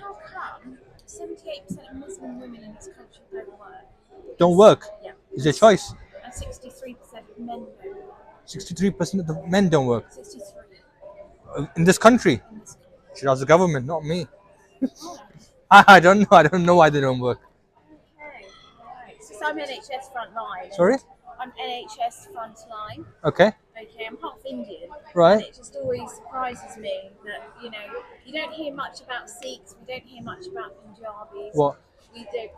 how come 78% of Muslim women in this country don't work? Don't work. Yeah. It's a choice. And 63% of men don't work. 63% of the men don't work 63 in this country. in this country. Should ask the government, not me. Oh, I don't know. I don't know why they don't work. okay. Right. So I'm NHS frontline. Sorry? I'm NHS frontline. Okay. Okay, I'm half Indian. Right. And it just always surprises me that, you don't hear much about Sikhs, we don't hear much about Punjabis. What? We don't,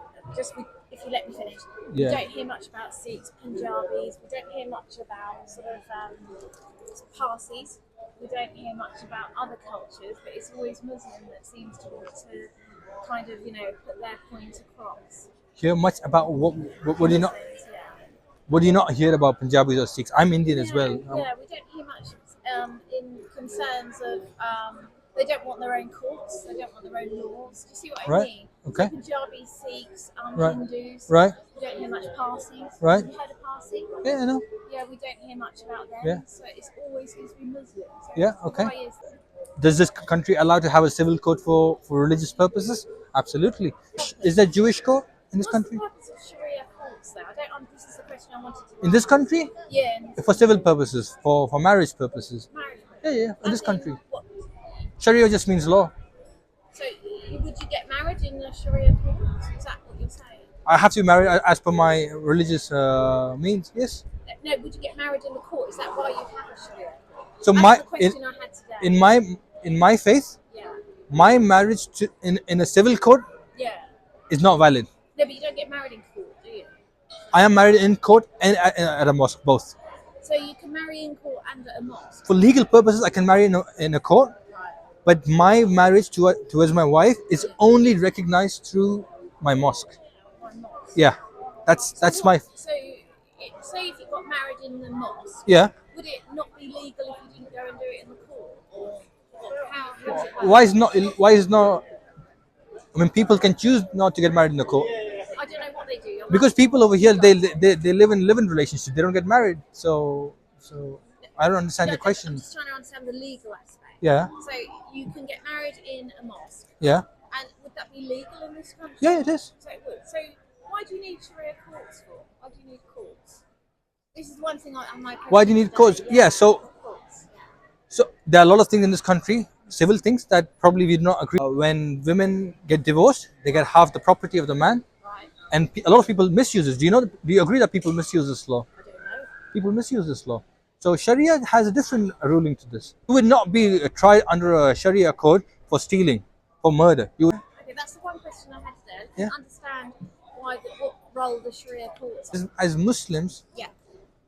if you let me finish, Yeah. we don't hear much about Sikhs, Punjabis, we don't hear much about sort of Parsis, we don't hear much about other cultures, but it's always Muslim that seems to want to kind of, put their point across. Hear much about what do you not? Muslims, yeah. What do you not hear about Punjabis or Sikhs? I'm Indian as well. Yeah, we don't hear much in concerns of they don't want their own courts, they don't want their own laws. Do you see what I Right. mean? Okay. So Punjabis, Sikhs, Right. Hindus. Right. We don't hear much Parsis. Right. Have you heard of Parsi? Yeah, I know. Yeah, we don't hear much about them. Yeah. So it's always seems to be Muslims. So Yeah, okay. Why is that? Does this country allow to have a civil code for religious purposes? Absolutely. Is there Jewish code in this What's country? the purpose of Sharia courts though? This is the question I wanted to In this country? Yeah, in For civil purposes, for marriage purposes. marriage. Yeah, in this As country. What? Sharia just means law. So would you get married in a Sharia court? Is that what you're saying? I have to be married as per my religious means. Yes. No, would you get married in the court? Is that why you have a Sharia court? So That's the question I had today. in my faith, Yeah. my marriage in a civil court Yeah. is not valid. No, but you don't get married in court, do you? I am married in court and at a mosque, both. So you can marry in court and at a mosque. For legal purposes, I can marry in a court, Right. but my marriage towards my wife is only recognized through my mosque. Or a mosque. Yeah, that's my Say if you got married in the mosque, yeah. would it not be legal if you didn't go and do it in the court? Or how does it work? Why is not? Why is not? I mean, people can choose not to get married in the court I don't know what they do. because people over here they live in live-in relationships. They don't get married. So I don't understand the I'm question. just trying to understand the legal aspect. Yeah, So you can get married in a mosque, yeah, and would that be legal in this country? yeah. It is. So it would. So why do you need Sharia courts for? Why do you need courts? This is one thing on my. Why do you need courts? Yeah, so there are a lot of things in this country, civil things that probably we do not agree. When women get divorced, they get half the property of the man, Right. and a lot of people misuse this. Do you agree that people misuse this law? I don't know. People misuse this law. So Sharia has a different ruling to this. You would not be tried under a Sharia code for stealing, for murder. You would, Okay, that's the one question I had today. Yeah. Understand what role the Sharia courts have. as Muslims, Yeah.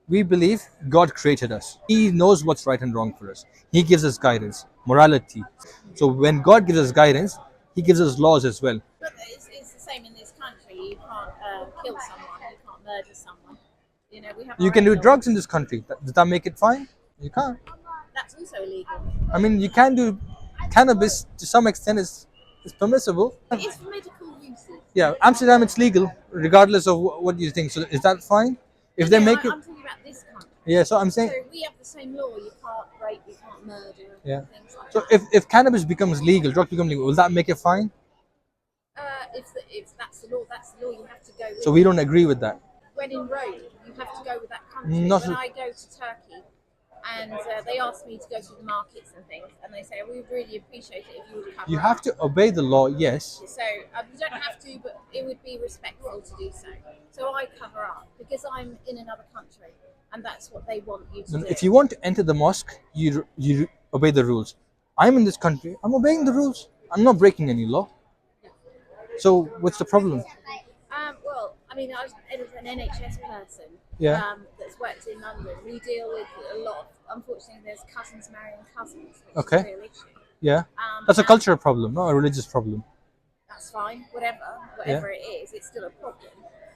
we believe God created us. He knows what's right and wrong for us. He gives us guidance, morality. So when God gives us guidance, He gives us laws as well. But it's the same in this country. You can't kill someone. You can't murder someone. We have. You our can own do laws. drugs in this country. Does that make it fine? You can't. That's also illegal. I mean, you can do cannabis to some extent. Is permissible. It's for medical uses. Yeah, Amsterdam it's legal regardless of what you think. So is that fine? If they No, make it, I'm talking about this country. yeah. So I'm So saying, we have the same law. You can't rape. You can't murder. Yeah. Things like so that. if cannabis becomes legal, drugs become legal, will that make it fine? If that's the law, that's the law. You have to go with. So we don't agree with that. When in Rome, you have to go with that country. Not when so- I go to Turkey, and they ask me to go to the markets and things, and they say, we would really appreciate it if you would cover You up." have to obey the law, yes. So you don't have to, but it would be respectful to do so. So I cover up because I'm in another country, and that's what they want you to do. If you want to enter the mosque, you obey the rules. I'm in this country. I'm obeying the rules. I'm not breaking any law. So what's the problem? Well, I mean, I was an NHS person. Yeah. That's worked in London. We deal with a lot of, unfortunately, there's cousins marrying cousins, which Okay. is a real issue. Yeah. That's a And cultural problem, not a religious problem. That's fine, whatever it is, it's still a problem.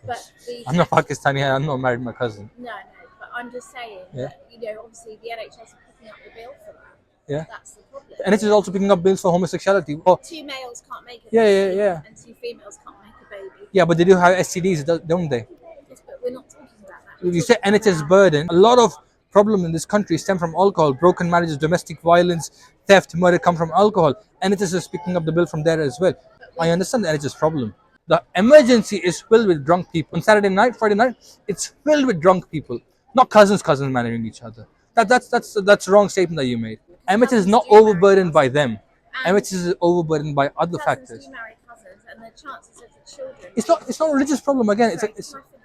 But I'm not Pakistani. I'm not married to my cousin. No, but I'm just saying Yeah. that, obviously the NHS are picking up the bill for that. Yeah. That's the problem. And it is also picking up bills for homosexuality. Oh, Two males can't make a Yeah, baby, yeah. and two females can't make a baby. yeah, but they do have STDs, don't they? Yes, but we're not talking about that. If you say NHS burden, a lot of problem in this country stem from alcohol, broken marriages, domestic violence, theft, murder come from alcohol. NHS is picking up the bill from there as well. I understand the NHS problem. The emergency is filled with drunk people. On Saturday night, Friday night, it's filled with drunk people. Not cousins marrying each other. That's the wrong statement that you made. NHS is not overburdened by them. NHS is overburdened by other factors. Do marry cousins, and the chances of the children. It's not a religious problem again.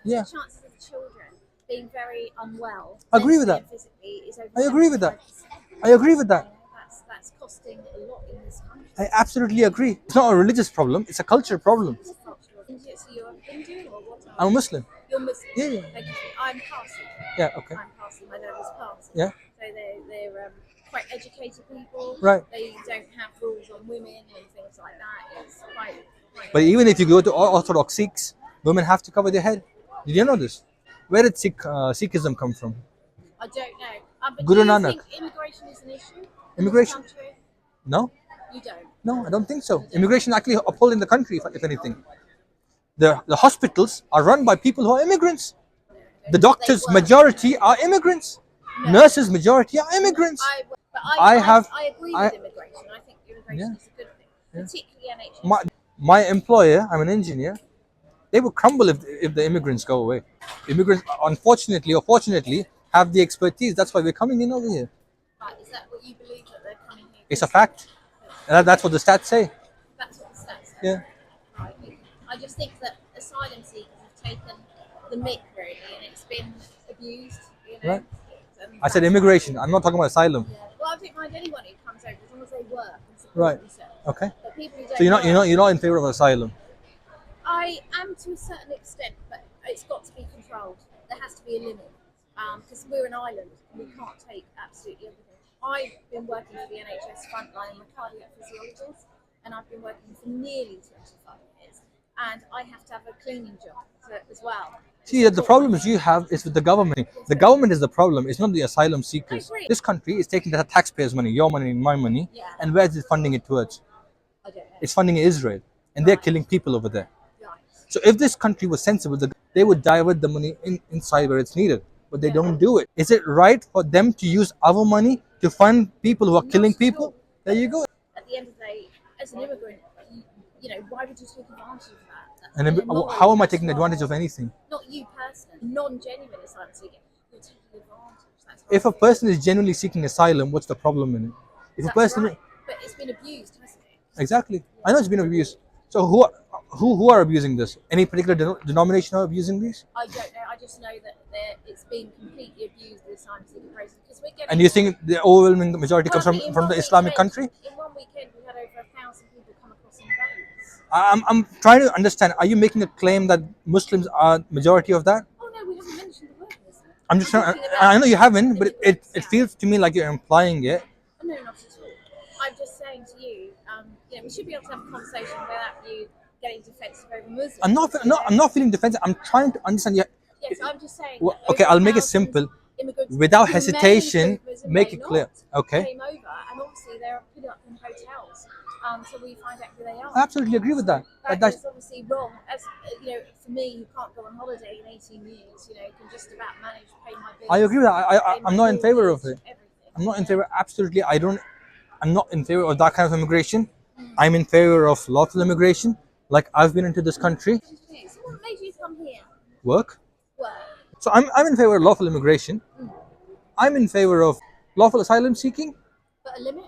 Yeah. The chances of the children being very unwell. I agree with that. Physically is over I agree with that. 75%. I agree with that. That's costing a lot in this country. I absolutely agree. It's not a religious problem. It's a cultural problem. It's cultural. So you're Hindu or what? I'm a Muslim. You're Muslim. Yeah, yeah. Okay. I'm Parsi. Yeah. Okay. I'm Parsi. My dad was Parsi. Yeah. So they're quite educated people. Right. They don't have rules on women and things like that. It's quite But even if you go to Orthodox Sikhs, women have to cover their head. Did you know this? Where did Sikhism come from? I don't know. But Guru do you Nanak. think immigration is an issue? Immigration? In this country? No, You don't. no, I don't think so. Immigration actually upholding the country, if anything. The hospitals are run by people who are immigrants. The doctors, They work. majority are immigrants. No. Nurses, majority are immigrants. I agree with immigration. I think immigration is a good thing, particularly NHS. My employer, I'm an engineer, they would crumble if the immigrants go away. Immigrants, unfortunately or fortunately, have the expertise. That's why we're coming in over here. Right, is that what you believe that they're coming here? It's a fact. That's what the stats say. That's what the stats say. Yeah. Right. I just think that asylum seekers have taken the mick really, and it's been abused. You know. Right. I said immigration. I'm not talking about asylum. Yeah. Well, I don't mind anyone who comes over as long as they work and support Right. themselves. Okay. But people who don't So you're not in favor of asylum. I am to a certain extent, but it's got to be controlled. There has to be a limit because we're an island and we can't take absolutely everything. I've been working for the NHS frontline, I'm a cardiac physiologist, and I've been working for nearly 25 years, and I have to have a cleaning job as well. See, the problems you have is with the government. The government is the problem. It's not the asylum seekers. I agree. This country is taking the taxpayers' money, your money, my money, Yeah. and where is it funding it towards? I don't know. It's funding Israel, and they're killing people over there. Right. So if this country was sensible, they would divert the money inside where it's needed, but they don't do it. Is it right for them to use our money to fund people who are killing people? There you go. At the end of the day, as an immigrant, you know, why would you take advantage of that? And then, how am I taking advantage of anything? Not you personally, non-genuine asylum seeker. You're taking advantage. That's what If I a think. person is genuinely seeking asylum, what's the problem in it? If a That's person, right. But it's been abused, hasn't it? exactly, I know it's been abused. So who are abusing this? Any particular denomination are abusing these? I don't know. I just know that it's been completely abused the asylum seeker process because we're getting. And you think the overwhelming majority comes In from one the Islamic weekend- country? In one weekend, we had over 1,000 people come across in boats. I'm trying to understand. Are you making a claim that Muslims are majority of that? Oh no, we haven't mentioned the word Muslim. I'm just trying. talking about I know you haven't, but it immigrants, feels to me like you're implying it. Oh, no, not at all. I'm just saying to you, we should be able to have a conversation without you getting defensive over Muslims. I'm not feeling defensive. I'm trying to understand. Yes, I'm just saying. Well, that okay, over I'll make it 1,000 simple. immigrants Without who hesitation, may prove make may it clear. not Okay. Came over, and obviously they're put up in hotels until we find out who they are. I absolutely agree with that. That is obviously wrong. As you know, for me, who can't go on holiday in 18 years, you know, can just about manage to pay my bills. I agree with that. pay my I'm not in favor of mortgage, it. everything. I'm not in favor. Absolutely, I'm not in favor of that kind of immigration. I'm in favor of lawful immigration. Like I've been into this country, So what made you come here? work. Work. So I'm in favor of lawful immigration. I'm in favor of lawful asylum seeking. But a limit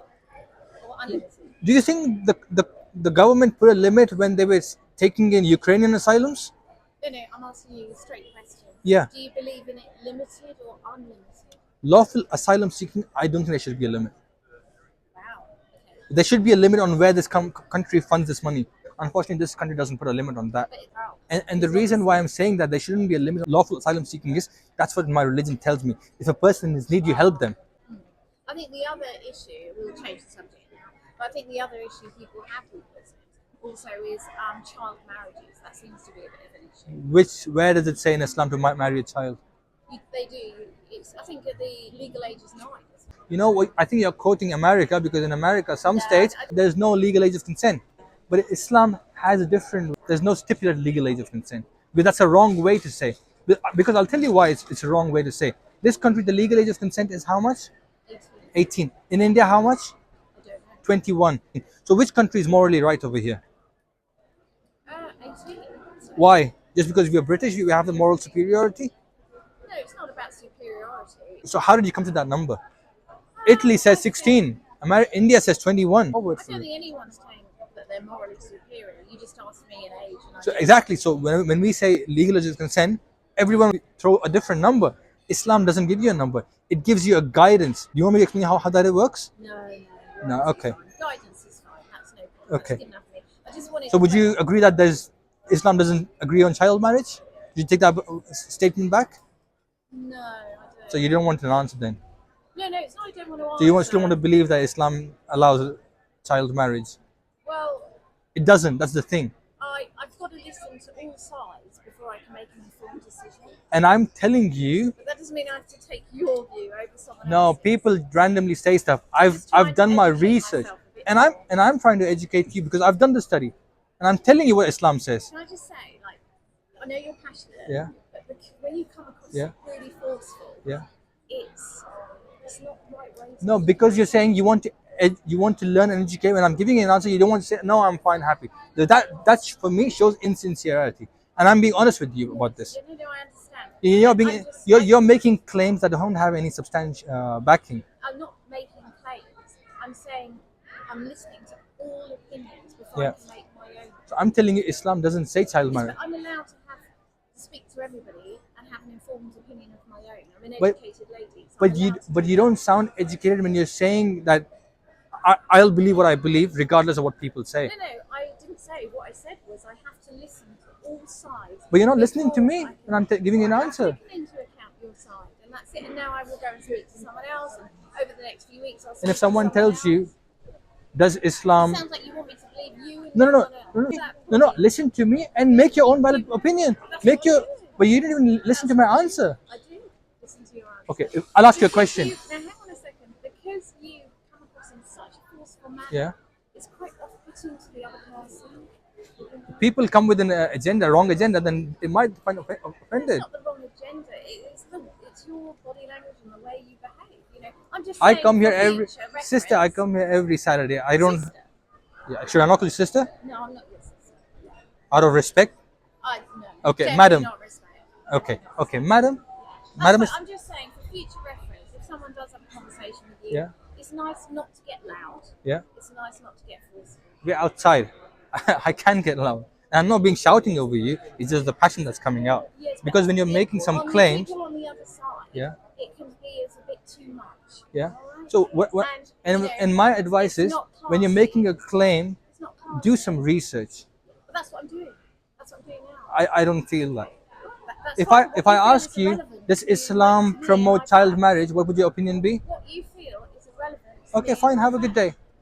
or unlimited? Do you think the government put a limit when they were taking in Ukrainian asylums? No, I'm asking you a straight question. Yeah. Do you believe in it limited or unlimited? Lawful asylum seeking, I don't think there should be a limit. Wow. Okay. There should be a limit on where this country funds this money. Unfortunately, this country doesn't put a limit on that. And the reason why I'm saying that there shouldn't be a limit on lawful asylum seeking is that's what my religion tells me. If a person is in need, you help them. I think the other issue, we'll change the subject now, but I think the other issue people have with Muslims also is child marriages. That seems to be a bit of an issue. Where does it say in Islam to marry a child? They do. I think that the legal age is 9. You know what? I think you're quoting America because in America, some states, there's no legal age of consent. But Islam has a different, there's no stipulated legal age of consent. Because that's a wrong way to say. Because I'll tell you why it's a wrong way to say. This country, the legal age of consent is how much? 18. 18. In India, how much? I 21. So which country is morally right over here? 18. Why? Just because we are British, we have the moral superiority? No, it's not about superiority. So how did you come to that number? Italy says 16. India says 21. I don't think anyone's saying that they're morally superior. You just asked me an age. And So exactly. So when we say legalized consent, everyone will throw a different number. Islam doesn't give you a number. It gives you a guidance. Do you want me to explain how that it works? No. No. Okay. Guidance is fine. That's no problem. Okay. That's good enough for me. I just wanted So to would you agree that Islam doesn't agree on child marriage? Did you take that statement back? No, I don't. So you don't want an answer then? No, it's not. I don't want to answer. So you still want to believe that Islam allows child marriage? Well, It doesn't. That's the thing. I've got to listen to all sides before I can make an informed decision. And I'm telling you, But that doesn't mean I have to take your view over someone no, else's. people randomly say stuff. I've done my research, and I'm trying to educate you because I've done the study, and I'm telling you what Islam says. Can I just say, like, I know you're passionate. Yeah. But when you come across Yeah. really forceful, Yeah. it's not the right way to No, because you're saying you want to learn and educate. When I'm giving you an answer, you don't want to say no. I'm fine, happy. That's for me shows insincerity, and I'm being honest with you about this. No, I understand. You're making claims that don't have any substantial backing. I'm not making claims. I'm saying I'm listening to all opinions before Yeah. I can make my own. So I'm telling you, Islam doesn't say child marriage. But I'm allowed to speak to everybody and have an informed opinion of my own. I'm an But- educated lady. So But I'm you allowed to but do you that. don't sound educated when you're saying that I'll believe what I believe regardless of what people say. No, I didn't say. What I said was I have to listen to all sides. But you're not listening to before me I can- when I'm giving you an Well, answer. I've taken into account your side, and that's it. And now I will go and speak to someone else, and over the next few weeks I'll speak And if to someone tells else. you, does Islam? It sounds like you want me to believe you. And No, no, no, someone else. no, no, Is that no, no. what you- Listen to me and make your own valid opinion. Make your. But you didn't even listen to my answer. I do listen to your answer. Okay, I'll ask you a question. Now hang on a second. Because you come across in such a forceful manner, Yeah. it's quite off-putting to the other person. People come with an agenda, wrong agenda, then they might find It's offended. not the wrong agenda. It's your body language and the way you behave. You know, I'm just. I saying come here for every future reference. sister. I come here every Saturday. I don't. Sister. Yeah, should I not call you sister? No, I'm not your sister. Out of respect. No. Okay, Definitely madam. Not respect. Okay, madam. That's Madam why is. I'm just saying for future reference, if someone does have a conversation with you, Yeah. it's nice not to get loud. Yeah. It's nice not to get forceful. We're outside. I can get loud. And I'm not being shouting over you. It's just the passion that's coming out. Yes, but Because when you're making some claims, people on the other side, Yeah. it can be as a bit too much. yeah. Alright? So what? And, And you know, and my advice it's is, not when you're classy. making a claim, It's not classy. do some research. But that's what I'm doing. That's what I'm doing now. I don't feel that. That's If fine. I What if I you feel ask is you, irrelevant does to my Islam facts. promote child marriage? What would your opinion be? What you feel is irrelevant. to Okay, me fine. and Have my a good facts. day.